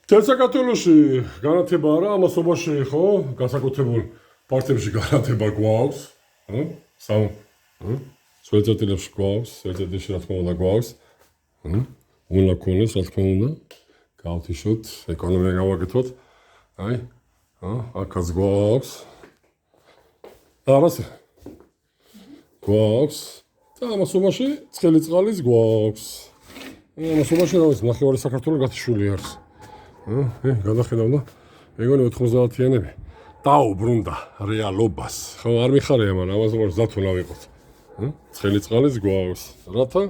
საქართველოში განათება არა, ამასობაში ხო, განსაკუთრებულ პარტიებში განათება გვაქვს, ხო? სველწეტილებში გვაქვს, სველწეტილში რა თქმა უნდა გვაქვს. უნდა გქონდეს, რა თქმა უნდა. გავთიშოთ, ეკონომია გავაკეთოთ. აი, აქაც გვაქვს. არასე. გვაქვს. და ამასობაში ცხელი წყალის გვაქვს. ამასობაში რა ვიცი, ნახევარი საქართველოს გათიშული არის. გადახედავ და მეგონი 90-იანები დაუბრუნდა რეალობას. ხო, არ მიხარია, მაგრამ ამასობაში ზათო ნავიყოთ. ცხელი წყალის გვაქვს. რათა?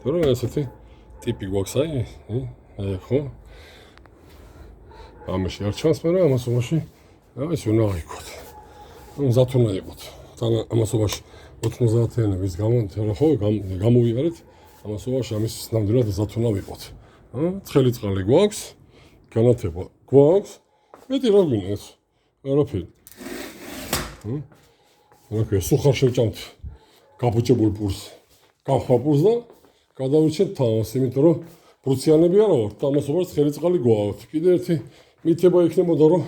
თორემ ესეთი ტიპი გვაქვს, აი, ხო? ამაში არ ჩანს, მაგრამ ამასობაში ეს უნდა ვიყოთ. ზათო ნავიყოთ. თან ამასობაში 90-იანების ხო, გამოვიარეთ. ამასობაში ამის ნამდვილად ზათო ნავიყოთ. ცხელი წყალი გვაქვს. განათება გვაქვს. მეტი რა გვინდა ეს? არაფერი. ოკეი, სუხარ შევჭამთ გაფუჭებულ პურს. გავხვა პურს და გადავირჩეთ თავს, იმიტომ რომ პრუციანები არა ვართ, ამასობაში ცხელი წყალი გვაქვს. კიდე ერთი მითება იქნებოდა, რომ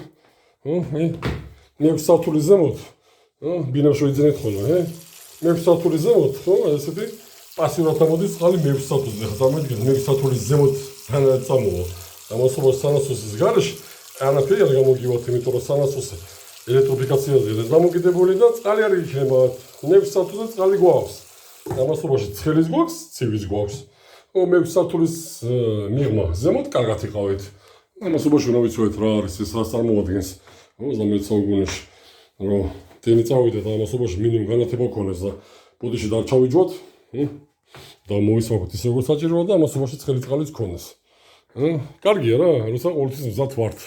მე-6 სართულის ზემოთ, ბინავში ვიძინეთ ხოლმე, მე-6 სართულის ზემოთ, ხო, ესეთი პასიურად ამოდის წყალი მე-6 სართულზე. ხა წარმოიდგინეთ, მე-6 სართულის ზემოთ თანაც წამოვა. ამასობაში სანასოსის გარეშე არაფერი არ გამოგივათ, იმიტომ რომ სანასოსი ელექტროფიკაციაზე არის დამოკიდებული და წყალი არ იქნება. მე-6 სართულზე წყალი გვაქვს. ამასობაში ცხელის გვაქვს, ცივის გვაქვს. მე-6 სართულის მიღმა ზემოთ კარგად იყავით. ამასობაში უნდა ვიცოდეთ რა არის ეს, რა წარმოადგენს 19 საუკუნეში, რომ ტენი წავიდეთ ამასობაში მინიმუმ განათება გქონდეს და ბუდიში და არ ჩავიჯვათ და მოვისმაქოთ ისე როგორც საჭიროა და ამასობაში ცხელი წყალიც გქონდეს. კარგია რა, როცა ყოველთვის მზად ვართ.